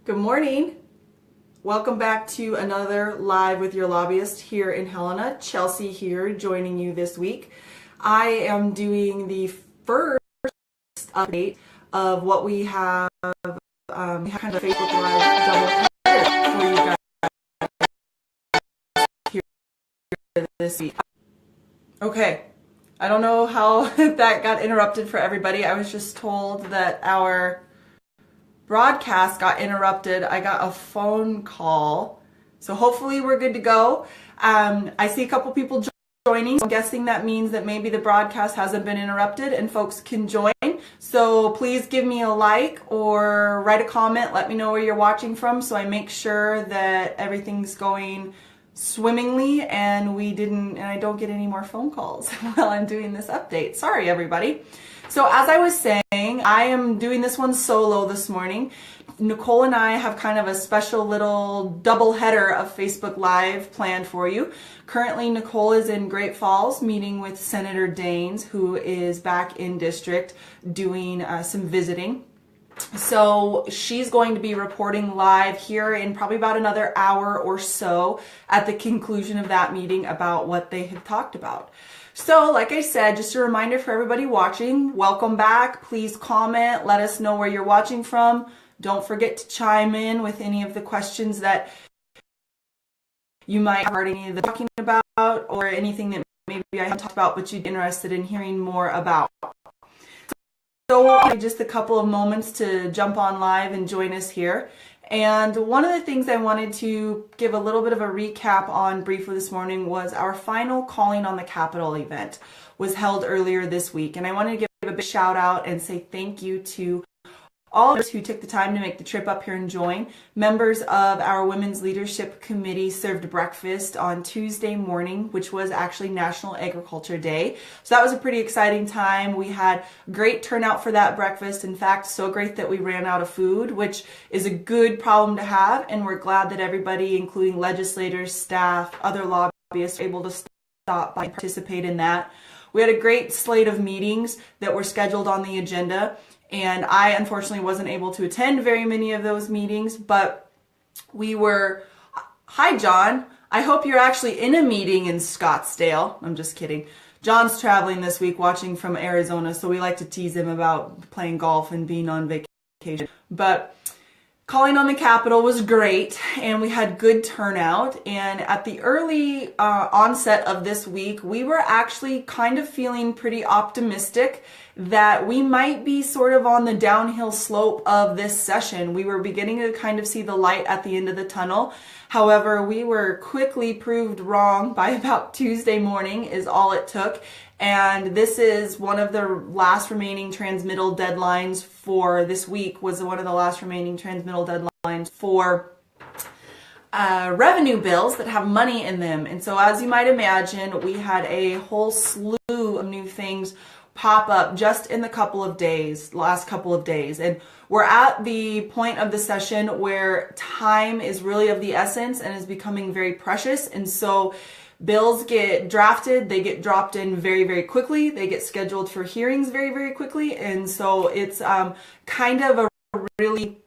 Good morning. Welcome back to another Live with Your Lobbyist here in Helena. Chelsea here joining you this week. I am doing the first update of what we have kind of a Facebook Live double header for you guys here this week. Okay, I don't know how that got interrupted for everybody. I was just told that our broadcast got interrupted. I got a phone call, so hopefully we're good to go. I see a couple people joining, so I'm guessing that means that maybe the broadcast hasn't been interrupted and folks can join. So please give me a like or write a comment. Let me know where you're watching from so I make sure that everything's going swimmingly and I don't get any more phone calls while I'm doing this update. Sorry, everybody. So as I was saying, I am doing this one solo this morning. Nicole and I have kind of a special little double header of Facebook Live planned for you. Currently, Nicole is in Great Falls meeting with Senator Daines, who is back in district doing some visiting. So she's going to be reporting live here in probably about another hour or so at the conclusion of that meeting about what they have talked about. So like I said, just a reminder for everybody watching, welcome back. Please comment, let us know where you're watching from. Don't forget to chime in with any of the questions that you might have heard any of the talking about or anything that maybe I haven't talked about but you'd be interested in hearing more about. So just a couple of moments to jump on live and join us here. And one of the things I wanted to give a little bit of a recap on briefly this morning was our final Calling on the Capitol event was held earlier this week. And I wanted to give a big shout out and say thank you to all of us who took the time to make the trip up here and join. Members of our Women's Leadership Committee served breakfast on Tuesday morning, which was actually National Agriculture Day. So that was a pretty exciting time. We had great turnout for that breakfast. In fact, so great that we ran out of food, which is a good problem to have. And we're glad that everybody, including legislators, staff, other lobbyists, were able to stop by and participate in that. We had a great slate of meetings that were scheduled on the agenda. And I unfortunately wasn't able to attend very many of those meetings, but hi John, I hope you're actually in a meeting in Scottsdale. I'm just kidding. John's traveling this week watching from Arizona, so we like to tease him about playing golf and being on vacation. But Calling on the Capitol was great, and we had good turnout. And at the early onset of this week, we were actually kind of feeling pretty optimistic that we might be sort of on the downhill slope of this session. We were beginning to kind of see the light at the end of the tunnel. However, we were quickly proved wrong by about Tuesday morning is all it took. And this is one of the last remaining transmittal deadlines for this week, was one of the last remaining transmittal deadlines for revenue bills that have money in them. And so as you might imagine, we had a whole slew of new things pop up just in the last couple of days. And we're at the point of the session where time is really of the essence and is becoming very precious. And so bills get drafted, they get dropped in very, very quickly. They get scheduled for hearings very, very quickly. And so it's kind of a really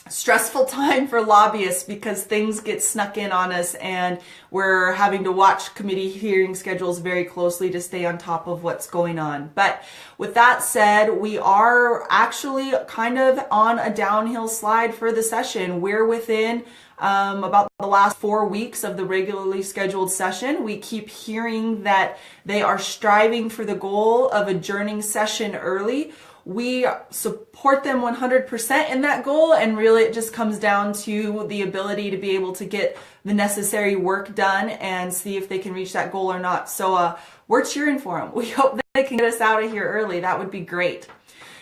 stressful time for lobbyists because things get snuck in on us and we're having to watch committee hearing schedules very closely to stay on top of what's going on. But with that said, we are actually kind of on a downhill slide for the session. We're within about the last 4 weeks of the regularly scheduled session. We keep hearing that they are striving for the goal of adjourning session early. We support them 100% in that goal, and really it just comes down to the ability to be able to get the necessary work done and see if they can reach that goal or not. So we're cheering for them. We hope that they can get us out of here early. That would be great.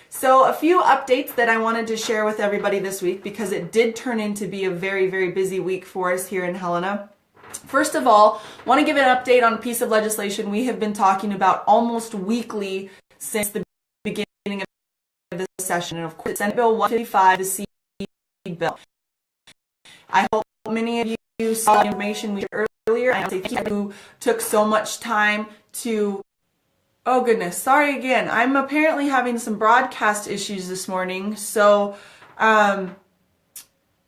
So a few updates that I wanted to share with everybody this week because it did turn into be a very, very busy week for us here in Helena. First of all, I want to give an update on a piece of legislation we have been talking about almost weekly since the beginning of the session, and of course, Senate Bill 155, the seed bill. I hope many of you saw the information we shared earlier, and I say thank you who took so much time to. Oh goodness, sorry again. I'm apparently having some broadcast issues this morning, so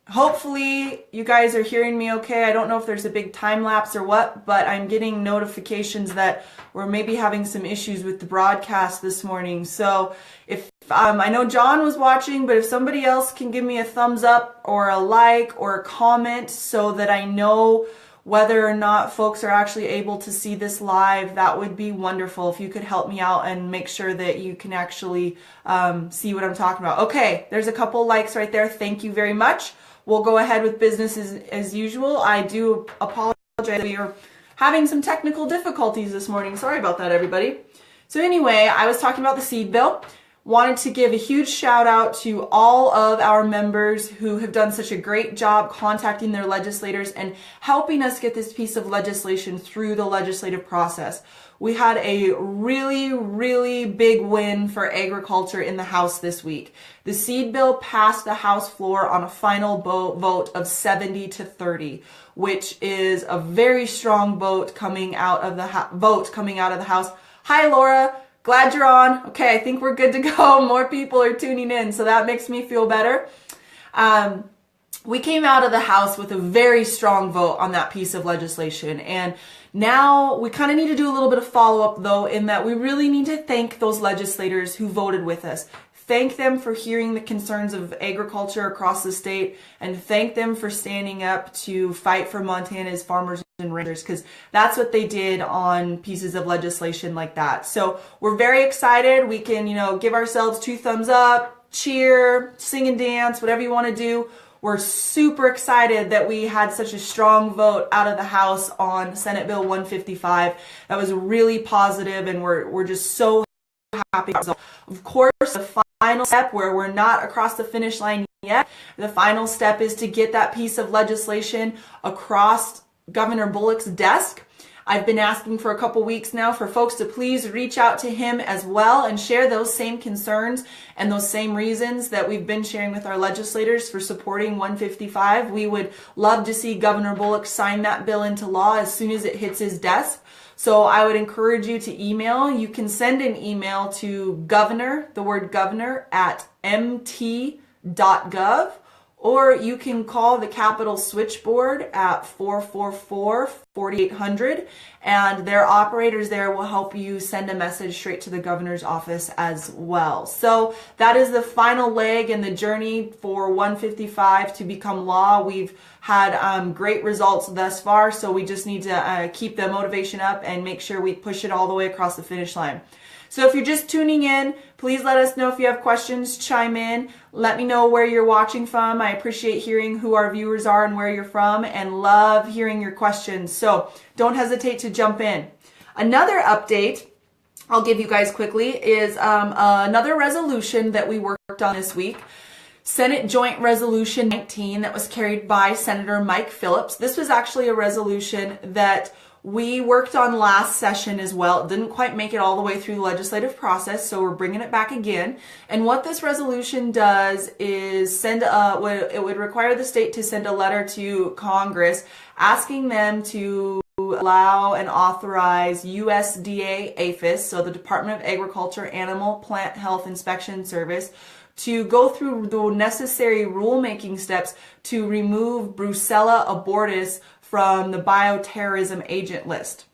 hopefully you guys are hearing me okay. I don't know if there's a big time lapse or what, but I'm getting notifications that we're maybe having some issues with the broadcast this morning. So if I know John was watching, but if somebody else can give me a thumbs up or a like or a comment so that I know whether or not folks are actually able to see this live, that would be wonderful. If you could help me out and make sure that you can actually see what I'm talking about. Okay, there's a couple likes right there. Thank you very much. We'll go ahead with business as usual. I do apologize. We are having some technical difficulties this morning. Sorry about that, everybody. So anyway, I was talking about the seed bill. Wanted to give a huge shout out to all of our members who have done such a great job contacting their legislators and helping us get this piece of legislation through the legislative process. We had a really, really big win for agriculture in the House this week. The seed bill passed the House floor on a final vote of 70-30, which is a very strong vote coming out of the House. Hi, Laura. Glad you're on. Okay, I think we're good to go. More people are tuning in, so that makes me feel better. We came out of the House with a very strong vote on that piece of legislation, and now we kind of need to do a little bit of follow-up, though, in that we really need to thank those legislators who voted with us. Thank them for hearing the concerns of agriculture across the state, and thank them for standing up to fight for Montana's farmers and ranchers, because that's what they did on pieces of legislation like that. So we're very excited. We can, give ourselves 2 thumbs up, cheer, sing and dance, whatever you want to do. We're super excited that we had such a strong vote out of the House on Senate Bill 155. That was really positive, and we're just so happy. Of course, the final step, where we're not across the finish line yet, the final step is to get that piece of legislation across Governor Bullock's desk. I've been asking for a couple weeks now for folks to please reach out to him as well and share those same concerns and those same reasons that we've been sharing with our legislators for supporting 155. We would love to see Governor Bullock sign that bill into law as soon as it hits his desk. So I would encourage you to email. You can send an email to governor, the word governor, at mt.gov, or you can call the Capitol switchboard at 444-4800, and their operators there will help you send a message straight to the governor's office as well. So that is the final leg in the journey for 155 to become law. We've had great results thus far, so we just need to keep the motivation up and make sure we push it all the way across the finish line. So if you're just tuning in, please let us know if you have questions, chime in. Let me know where you're watching from. I appreciate hearing who our viewers are and where you're from, and love hearing your questions. So don't hesitate to jump in. Another update I'll give you guys quickly is another resolution that we worked on this week. Senate Joint Resolution 19 that was carried by Senator Mike Phillips. This was actually a resolution that we worked on last session as well. It didn't quite make it all the way through the legislative process, so we're bringing it back again. And what this resolution does is it would require the state to send a letter to Congress asking them to allow and authorize USDA APHIS, so the Department of Agriculture Animal Plant Health Inspection Service, to go through the necessary rulemaking steps to remove Brucella abortus from the bioterrorism agent list.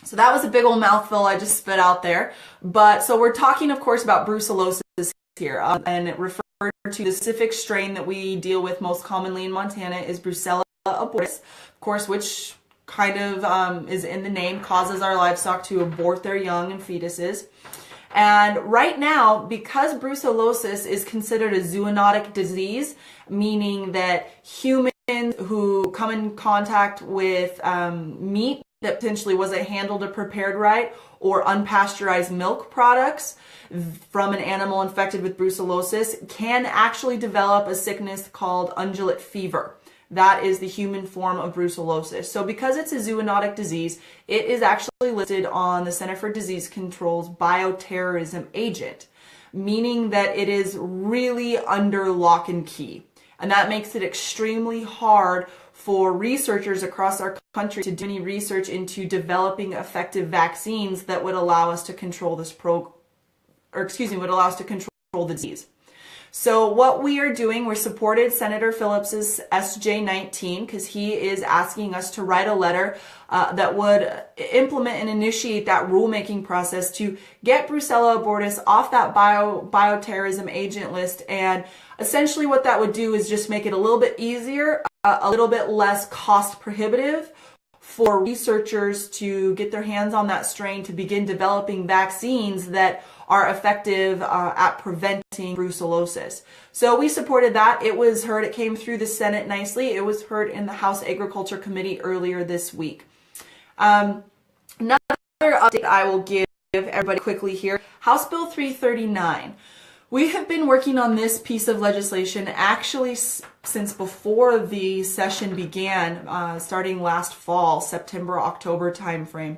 So that was a big old mouthful I just spit out there. But so we're talking, of course, about brucellosis here, and it referred to the specific strain that we deal with most commonly in Montana is Brucella abortus, of course, which kind of is in the name, causes our livestock to abort their young and fetuses. And right now, because brucellosis is considered a zoonotic disease, meaning that humans who come in contact with meat that potentially wasn't handled or prepared right, or unpasteurized milk products from an animal infected with brucellosis, can actually develop a sickness called ungulate fever. That is the human form of brucellosis. So because it's a zoonotic disease, it is actually listed on the Center for Disease Control's bioterrorism agent, meaning that it is really under lock and key. And that makes it extremely hard for researchers across our country to do any research into developing effective vaccines that would allow us to control would allow us to control the disease. So what we are doing, we're supported Senator Phillips's SJ-19 because he is asking us to write a letter that would implement and initiate that rulemaking process to get Brucella abortus off that bioterrorism agent list. And essentially what that would do is just make it a little bit easier, a little bit less cost prohibitive for researchers to get their hands on that strain to begin developing vaccines that are effective at preventing brucellosis. So we supported that. It was heard, it came through the Senate nicely. It was heard in the House Agriculture Committee earlier this week. Another update I will give everybody quickly here. House Bill 339. We have been working on this piece of legislation actually since before the session began, starting last fall, September, October timeframe.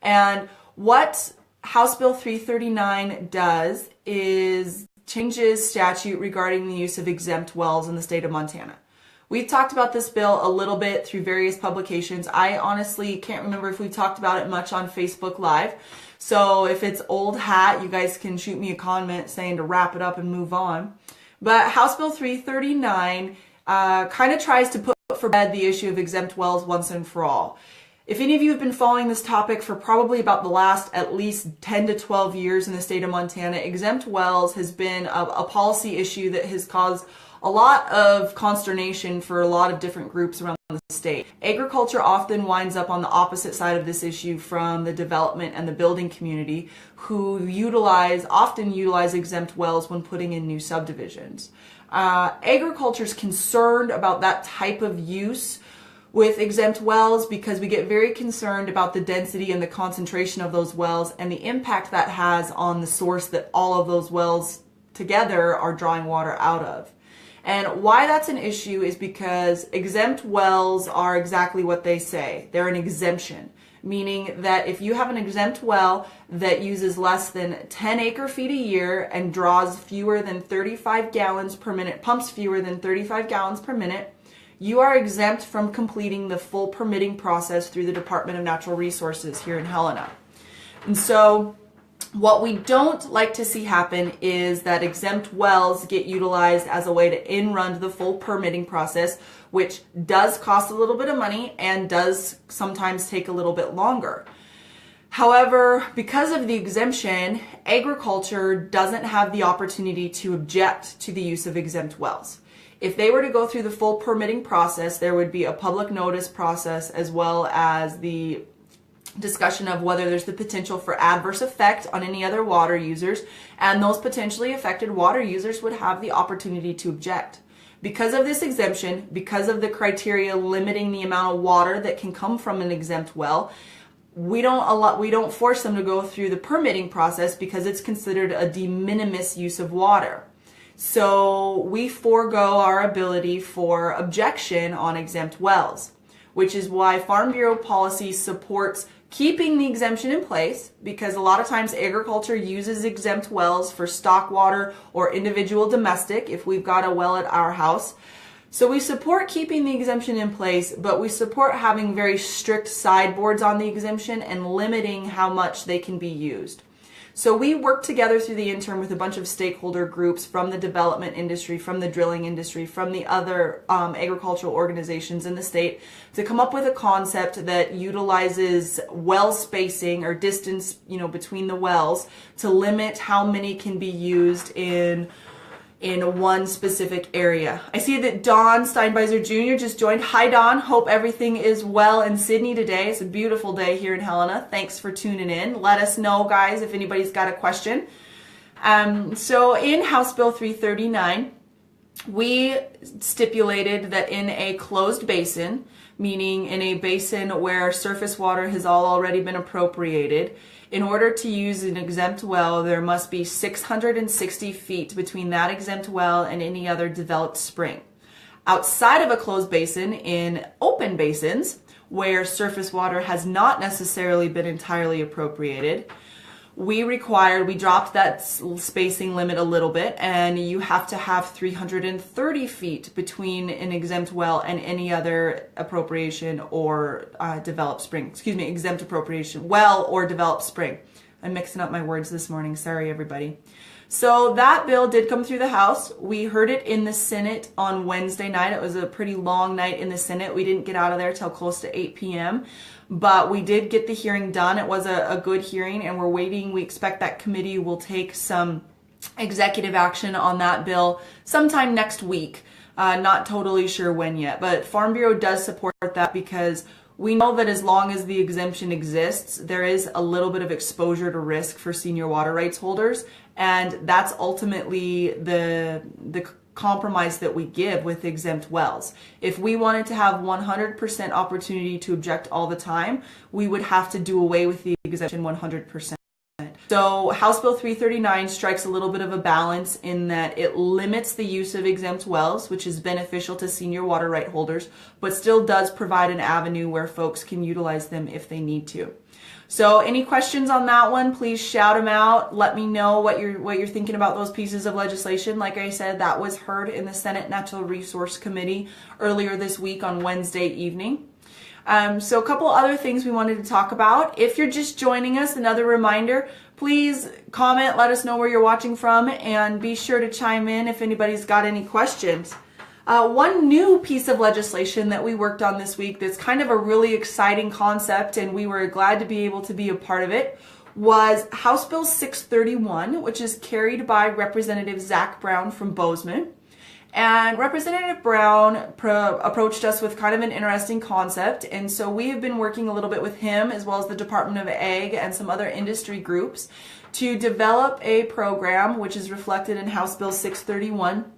And what House Bill 339 does is changes statute regarding the use of exempt wells in the state of Montana. We've talked about this bill a little bit through various publications. I honestly can't remember if we talked about it much on Facebook Live. So if it's old hat, you guys can shoot me a comment saying to wrap it up and move on. But House Bill 339 kind of tries to put for bed the issue of exempt wells once and for all. If any of you have been following this topic for probably about the last at least 10 to 12 years in the state of Montana, exempt wells has been a policy issue that has caused a lot of consternation for a lot of different groups around the state. Agriculture often winds up on the opposite side of this issue from the development and the building community, who often utilize exempt wells when putting in new subdivisions. Agriculture is concerned about that type of use with exempt wells because we get very concerned about the density and the concentration of those wells and the impact that has on the source that all of those wells together are drawing water out of. And why that's an issue is because exempt wells are exactly what they say. They're an exemption, meaning that if you have an exempt well that uses less than 10 acre-feet a year and draws fewer than 35 gallons per minute, pumps fewer than 35 gallons per minute, you are exempt from completing the full permitting process through the Department of Natural Resources here in Helena. And so what we don't like to see happen is that exempt wells get utilized as a way to in-run the full permitting process, which does cost a little bit of money and does sometimes take a little bit longer. However, because of the exemption, agriculture doesn't have the opportunity to object to the use of exempt wells. If they were to go through the full permitting process, there would be a public notice process as well as the discussion of whether there's the potential for adverse effect on any other water users, and those potentially affected water users would have the opportunity to object. Because of this exemption, because of the criteria limiting the amount of water that can come from an exempt well, we don't force them to go through the permitting process because it's considered a de minimis use of water. So we forego our ability for objection on exempt wells, which is why Farm Bureau policy supports keeping the exemption in place, because a lot of times agriculture uses exempt wells for stock water or individual domestic if we've got a well at our house. So we support keeping the exemption in place, but we support having very strict sideboards on the exemption and limiting how much they can be used. So we work together through the intern with a bunch of stakeholder groups from the development industry, from the drilling industry, from the other agricultural organizations in the state to come up with a concept that utilizes well spacing or distance, between the wells to limit how many can be used in one specific area. I see that Don Steinbeiser Jr. just joined. Hi, Don. Hope everything is well in Sydney today. It's a beautiful day here in Helena. Thanks for tuning in. Let us know, guys, if anybody's got a question. So in House Bill 339, we stipulated that in a closed basin, meaning in a basin where surface water has already been appropriated, in order to use an exempt well, there must be 660 feet between that exempt well and any other developed spring. Outside of a closed basin, in open basins, where surface water has not necessarily been entirely appropriated, we dropped that spacing limit a little bit, and you have to have 330 feet between an exempt well and any other appropriation or developed spring. Exempt appropriation, well or developed spring. I'm mixing up my words this morning. Sorry, everybody. So that bill did come through the House. We heard it in the Senate on Wednesday night. It was a pretty long night in the Senate. We didn't get out of there till close to 8 p.m. But we did get the hearing done. It was a good hearing, and we're waiting. We expect that committee will take some executive action on that bill sometime next week. Not totally sure when yet, but Farm Bureau does support that because we know that as long as the exemption exists, there is a little bit of exposure to risk for senior water rights holders, and that's ultimately the compromise that we give with exempt wells. If we wanted to have 100% opportunity to object all the time, we would have to do away with the exemption 100%. So House Bill 339 strikes a little bit of a balance in that it limits the use of exempt wells, which is beneficial to senior water right holders, but still does provide an avenue where folks can utilize them if they need to. So any questions on that one, please shout them out. Let me know what you're thinking about those pieces of legislation. Like I said, that was heard in the Senate Natural Resource Committee earlier this week on Wednesday evening. So a couple other things we wanted to talk about. If you're just joining us, another reminder, please comment, let us know where you're watching from, and be sure to chime in if anybody's got any questions. One new piece of legislation that we worked on this week that's kind of a really exciting concept, and we were glad to be able to be a part of it, was House Bill 631, which is carried by Representative Zach Brown from Bozeman. And Representative Brown approached us with kind of an interesting concept, and so we have been working a little bit with him as well as the Department of Ag and some other industry groups to develop a program which is reflected in House Bill 631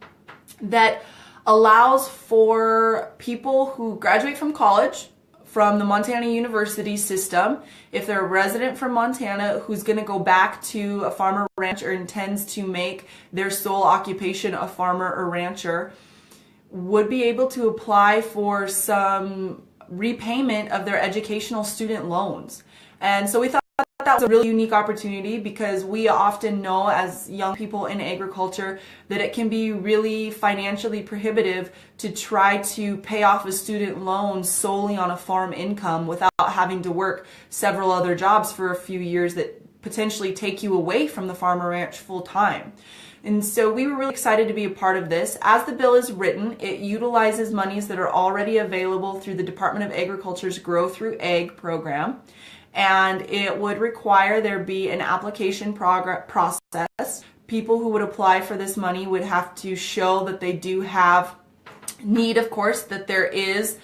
that allows for people who graduate from college from the Montana University system, if they're a resident from Montana who's going to go back to a farmer or rancher or intends to make their sole occupation a farmer or rancher, would be able to apply for some repayment of their educational student loans. And so we thought that was a really unique opportunity because we often know as young people in agriculture that it can be really financially prohibitive to try to pay off a student loan solely on a farm income without having to work several other jobs for a few years that potentially take you away from the farm or ranch full time. And so we were really excited to be a part of this. As the bill is written, it utilizes monies that are already available through the Department of Agriculture's Grow Through Ag program. And it would require there be an application process. People who would apply for this money would have to show that they do have need, of course, that they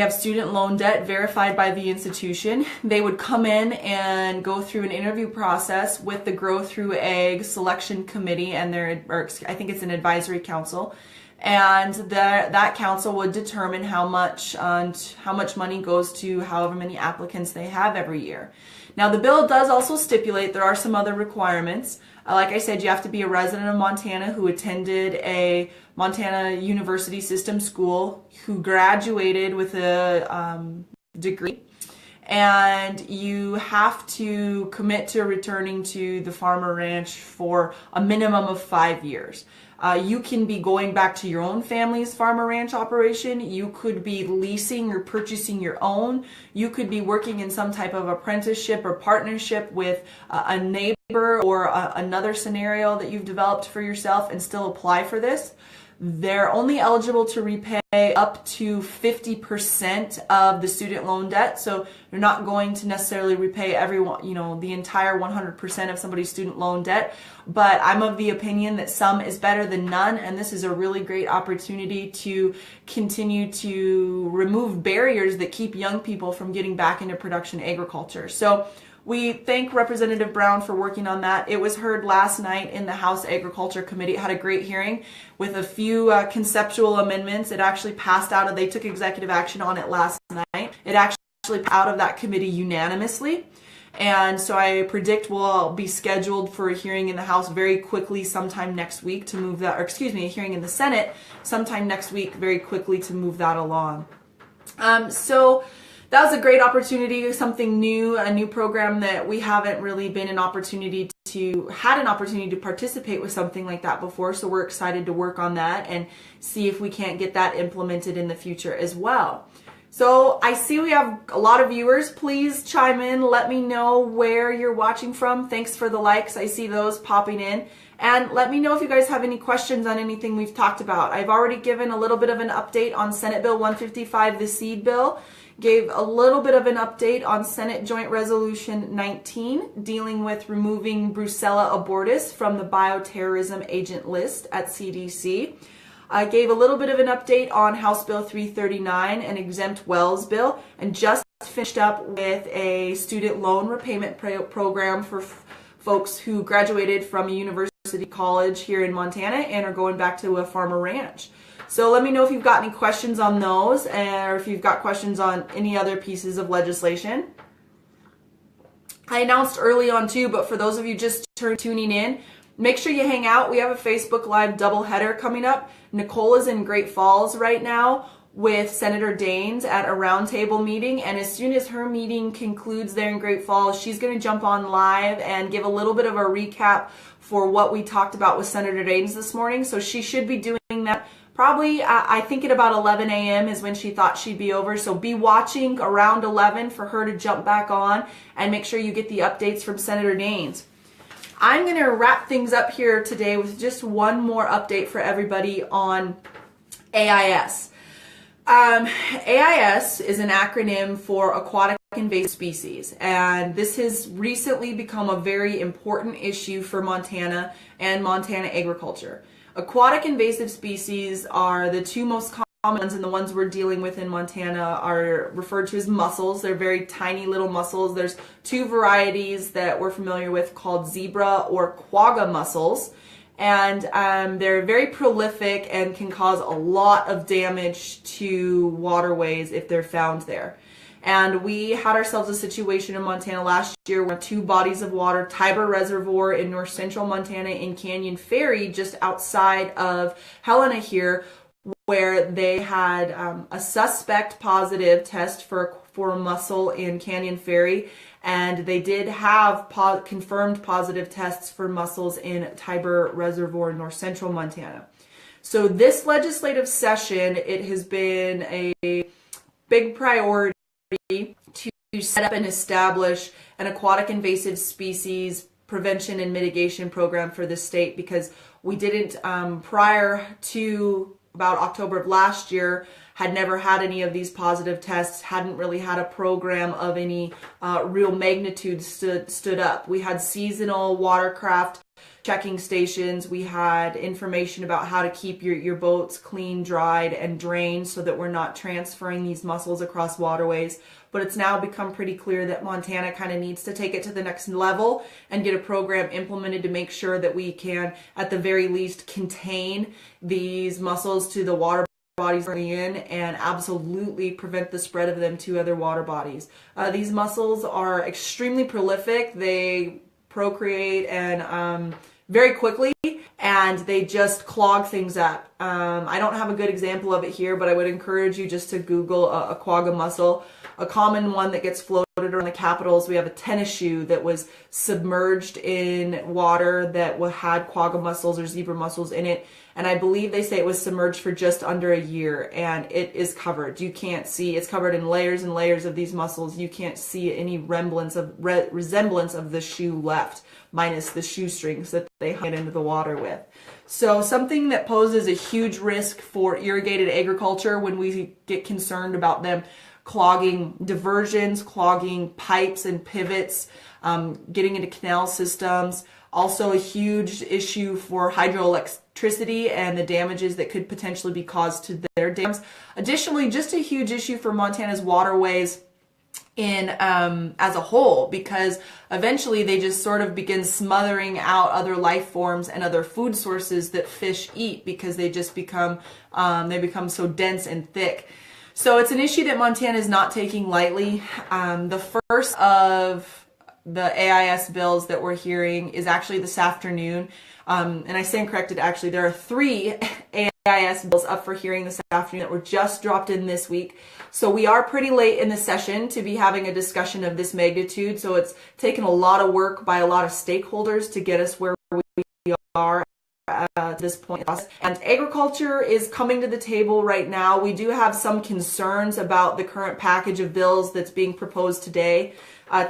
have student loan debt verified by the institution. They would come in and go through an interview process with the Grow Through Ag Selection Committee and I think it's an advisory council. And that council would determine how much money goes to however many applicants they have every year. Now the bill does also stipulate there are some other requirements. Like I said, you have to be a resident of Montana who attended a Montana University system school, who graduated with a degree, and you have to commit to returning to the farm or ranch for a minimum of 5 years. You can be going back to your own family's farm or ranch operation. You could be leasing or purchasing your own. You could be working in some type of apprenticeship or partnership with a neighbor or another scenario that you've developed for yourself and still apply for this. They're only eligible to repay up to 50% of the student loan debt. So you're not going to necessarily repay the entire 100% of somebody's student loan debt. But I'm of the opinion that some is better than none. And this is a really great opportunity to continue to remove barriers that keep young people from getting back into production agriculture. So we thank Representative Brown for working on that. It was heard last night in the House Agriculture Committee. It had a great hearing with a few conceptual amendments. It actually passed out, they took executive action on it last night. It actually passed out of that committee unanimously. And so I predict we'll be scheduled for a hearing in the House very quickly sometime next week to move that, a hearing in the Senate sometime next week very quickly to move that along. So that was a great opportunity, something new, a new program that we haven't really had an opportunity to participate with something like that before. So we're excited to work on that and see if we can't get that implemented in the future as well. So I see we have a lot of viewers. Please chime in. Let me know where you're watching from. Thanks for the likes. I see those popping in. And let me know if you guys have any questions on anything we've talked about. I've already given a little bit of an update on Senate Bill 155, the seed bill. Gave a little bit of an update on Senate Joint Resolution 19, dealing with removing Brucella abortus from the bioterrorism agent list at CDC. I gave a little bit of an update on House Bill 339, an exempt wells bill, and just finished up with a student loan repayment program for folks who graduated from a university college here in Montana and are going back to a farm or ranch. So let me know if you've got any questions on those, or if you've got questions on any other pieces of legislation. I announced early on too, but for those of you just tuning in, make sure you hang out. We have a Facebook Live doubleheader coming up. Nicole is in Great Falls right now with Senator Daines at a roundtable meeting, and as soon as her meeting concludes there in Great Falls, she's going to jump on live and give a little bit of a recap for what we talked about with Senator Daines this morning. So she should be doing that probably, I think at about 11 a.m. is when she thought she'd be over. So be watching around 11 for her to jump back on, and make sure you get the updates from Senator Daines. I'm going to wrap things up here today with just one more update for everybody on AIS. AIS is an acronym for aquatic invasive species, and this has recently become a very important issue for Montana and Montana agriculture. Aquatic invasive species are the two most common ones, and the ones we're dealing with in Montana are referred to as mussels. They're very tiny little mussels. There's two varieties that we're familiar with called zebra or quagga mussels, and they're very prolific and can cause a lot of damage to waterways if they're found there. And we had ourselves a situation in Montana last year where two bodies of water, Tiber Reservoir in north central Montana and Canyon Ferry just outside of Helena here, where they had a suspect positive test for a mussel in Canyon Ferry, and they did have confirmed positive tests for mussels in Tiber Reservoir in north central Montana. So this legislative session, it has been a big priority to set up and establish an aquatic invasive species prevention and mitigation program for the state, because we didn't, prior to about October of last year, had never had any of these positive tests, hadn't really had a program of any real magnitude stood up. We had seasonal watercraft checking stations. We had information about how to keep your boats clean, dried, and drained so that we're not transferring these mussels across waterways. But it's now become pretty clear that Montana kind of needs to take it to the next level and get a program implemented to make sure that we can, at the very least, contain these mussels to the water bodies in and absolutely prevent the spread of them to other water bodies. These mussels are extremely prolific. They procreate and very quickly, and they just clog things up. I don't have a good example of it here, but I would encourage you just to Google a quagga mussel. A common one that gets floated around the capitals, we have a tennis shoe that was submerged in water that had quagga mussels or zebra mussels in it, and I believe they say it was submerged for just under a year, and it is covered. You can't see, it's covered in layers and layers of these mussels. You can't see any resemblance of the shoe left, minus the shoestrings that they hung it into the water with. So something that poses a huge risk for irrigated agriculture when we get concerned about them clogging diversions, clogging pipes and pivots, getting into canal systems. Also a huge issue for hydroelectricity and the damages that could potentially be caused to their dams. Additionally, just a huge issue for Montana's waterways in as a whole, because eventually they just sort of begin smothering out other life forms and other food sources that fish eat, because they just become so dense and thick. So it's an issue that Montana is not taking lightly. The first of the AIS bills that we're hearing is actually this afternoon. And I stand corrected, actually, there are 3 AIS bills up for hearing this afternoon that were just dropped in this week. So we are pretty late in the session to be having a discussion of this magnitude. So it's taken a lot of work by a lot of stakeholders to get us where we are this point. And agriculture is coming to the table right now. We do have some concerns about the current package of bills that's being proposed today.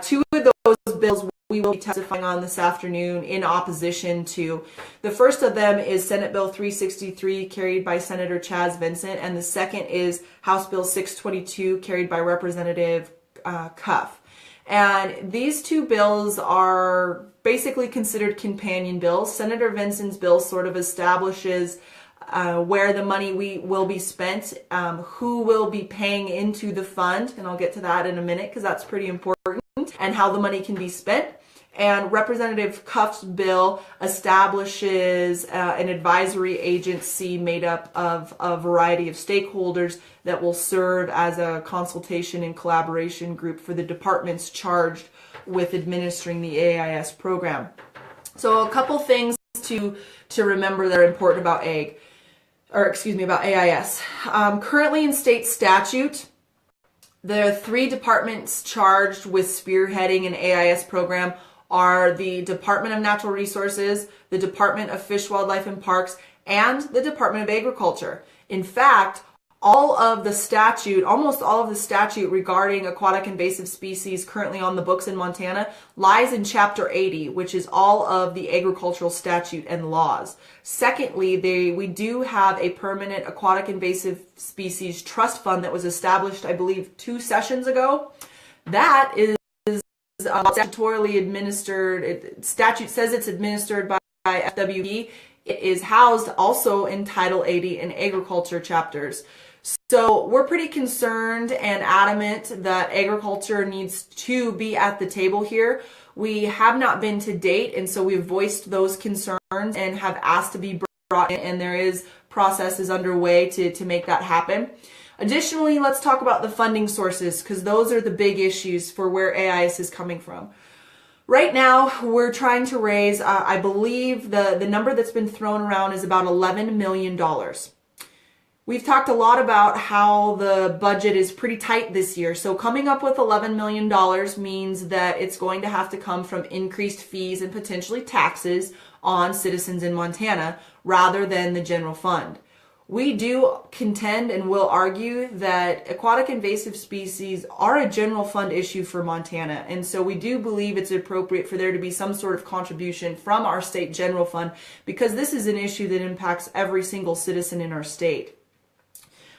Two of those bills we will be testifying on this afternoon in opposition to. The first of them is Senate Bill 363, carried by Senator Chaz Vincent, and the second is House Bill 622, carried by Representative Cuff. And these two bills are basically considered companion bills. Senator Vincent's bill sort of establishes where the money will be spent, who will be paying into the fund, and I'll get to that in a minute because that's pretty important, and how the money can be spent. And Representative Cuff's bill establishes an advisory agency made up of a variety of stakeholders that will serve as a consultation and collaboration group for the departments charged with administering the AIS program. So a couple things to remember that are important about about AIS. Currently in state statute, there are 3 departments charged with spearheading an AIS program are the Department of Natural Resources, the Department of Fish, Wildlife, and Parks, and the Department of Agriculture. In fact, almost all of the statute regarding aquatic invasive species currently on the books in Montana lies in Chapter 80, which is all of the agricultural statute and laws. Secondly, we do have a permanent aquatic invasive species trust fund that was established, I believe, 2 sessions ago. That is statutorily administered. Statute says it's administered by FWP. It is housed also in Title 80 in agriculture chapters. So we're pretty concerned and adamant that agriculture needs to be at the table here. We have not been to date, and so we've voiced those concerns and have asked to be brought in, and there is processes underway to make that happen. Additionally, let's talk about the funding sources, because those are the big issues for where AIS is coming from. Right now, we're trying to raise, I believe the number that's been thrown around is about $11 million. We've talked a lot about how the budget is pretty tight this year. So coming up with $11 million means that it's going to have to come from increased fees and potentially taxes on citizens in Montana rather than the general fund. We do contend and will argue that aquatic invasive species are a general fund issue for Montana. And so we do believe it's appropriate for there to be some sort of contribution from our state general fund, because this is an issue that impacts every single citizen in our state.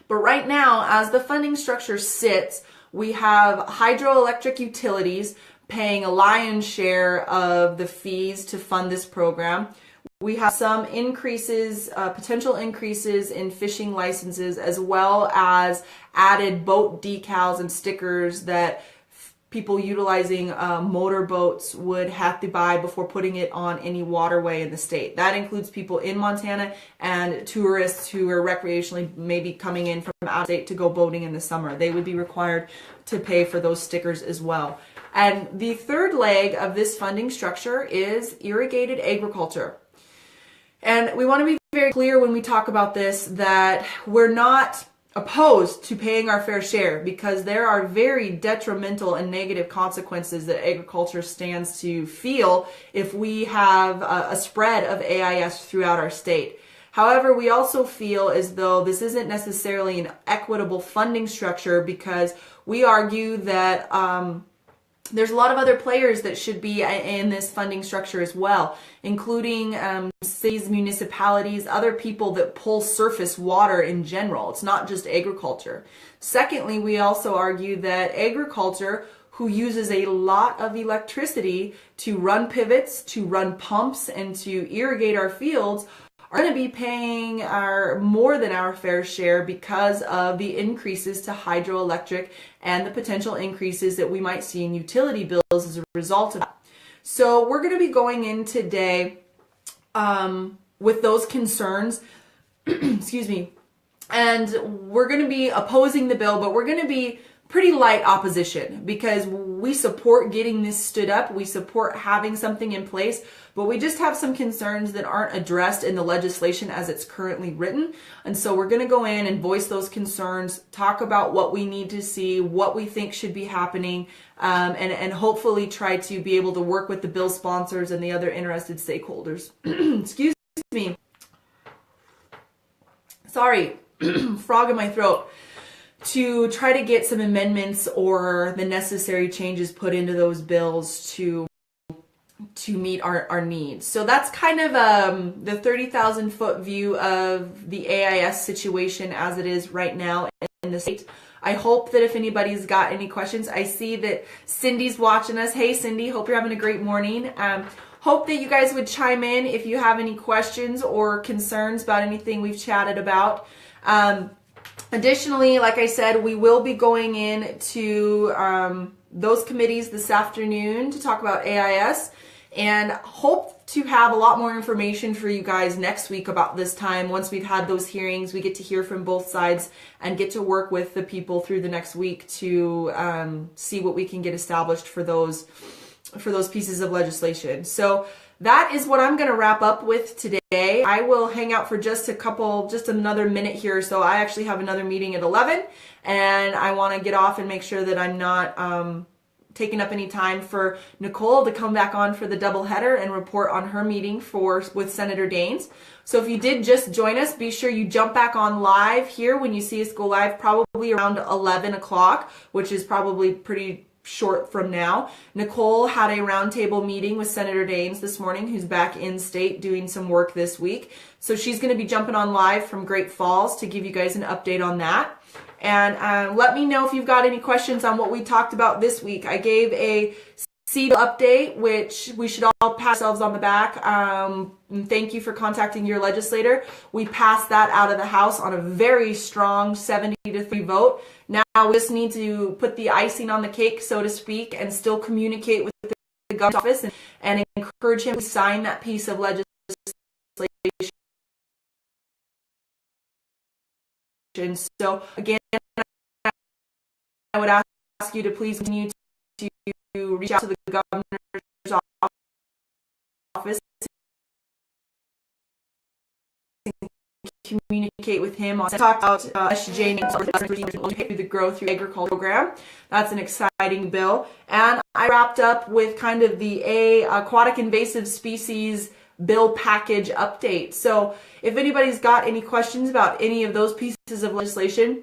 But right now, as the funding structure sits, we have hydroelectric utilities paying a lion's share of the fees to fund this program. We have some increases, potential increases in fishing licenses, as well as added boat decals and stickers that people utilizing motor boats would have to buy before putting it on any waterway in the state. That includes people in Montana and tourists who are recreationally maybe coming in from out of state to go boating in the summer. They would be required to pay for those stickers as well. And the third leg of this funding structure is irrigated agriculture. And we want to be very clear when we talk about this that we're not opposed to paying our fair share, because there are very detrimental and negative consequences that agriculture stands to feel if we have a spread of AIS throughout our state. However, we also feel as though this isn't necessarily an equitable funding structure, because we argue that there's a lot of other players that should be in this funding structure as well, including cities, municipalities, other people that pull surface water in general. It's not just agriculture. Secondly, we also argue that agriculture, who uses a lot of electricity to run pivots, to run pumps, and to irrigate our fields, are going to be paying more than our fair share because of the increases to hydroelectric and the potential increases that we might see in utility bills as a result of that. So we're going to be going in today with those concerns, excuse me, and we're going to be opposing the bill, but we're going to be pretty light opposition, because we support getting this stood up. We support having something in place, but we just have some concerns that aren't addressed in the legislation as it's currently written. And so we're going to go in and voice those concerns, talk about what we need to see, what we think should be happening, and hopefully try to be able to work with the bill sponsors and the other interested stakeholders. Excuse me. sorry, frog in my throat, to try to get some amendments or the necessary changes put into those bills to meet our needs. So that's kind of the 30,000 foot view of the AIS situation as it is right now in the state. I hope that if anybody's got any questions, I see that Cindy's watching us. Hey Cindy, hope you're having a great morning. Hope that you guys would chime in if you have any questions or concerns about anything we've chatted about. Additionally, like I said, we will be going into those committees this afternoon to talk about AIS, and hope to have a lot more information for you guys next week about this time. Once we've had those hearings, we get to hear from both sides and get to work with the people through the next week to see what we can get established for those pieces of legislation. So that is what I'm going to wrap up with today. I will hang out for just another minute here or so. I actually have another meeting at 11, and I want to get off and make sure that I'm not taking up any time for Nicole to come back on for the double header and report on her meeting with Senator Daines. So if you did just join us, be sure you jump back on live here when you see us go live, probably around 11 o'clock, which is probably pretty short from now. Nicole had a roundtable meeting with Senator Daines this morning, who's back in state doing some work this week. So she's going to be jumping on live from Great Falls to give you guys an update on that. And let me know if you've got any questions on what we talked about this week. I gave a seed update, which we should all pat ourselves on the back. Thank you for contacting your legislator. We passed that out of the House on a very strong 70-3 vote. Now we just need to put the icing on the cake, so to speak, and still communicate with the governor's office and encourage him to sign that piece of legislation. So again, I would ask you to please continue to reach out to the governor's office and communicate with him on talk about SJ through the Grow Through Agriculture program. That's an exciting bill. And I wrapped up with kind of the aquatic invasive species bill package update. So if anybody's got any questions about any of those pieces of legislation,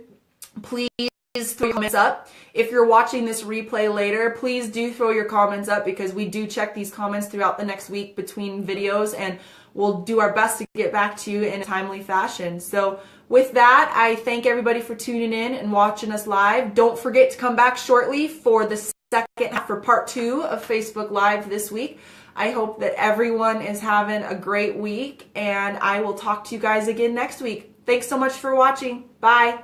please throw your comments up. If you're watching this replay later, please do throw your comments up, because we do check these comments throughout the next week between videos, and we'll do our best to get back to you in a timely fashion. So with that, I thank everybody for tuning in and watching us live. Don't forget to come back shortly for the second half, for part 2 of Facebook Live this week. I hope that everyone is having a great week, and I will talk to you guys again next week. Thanks so much for watching. Bye.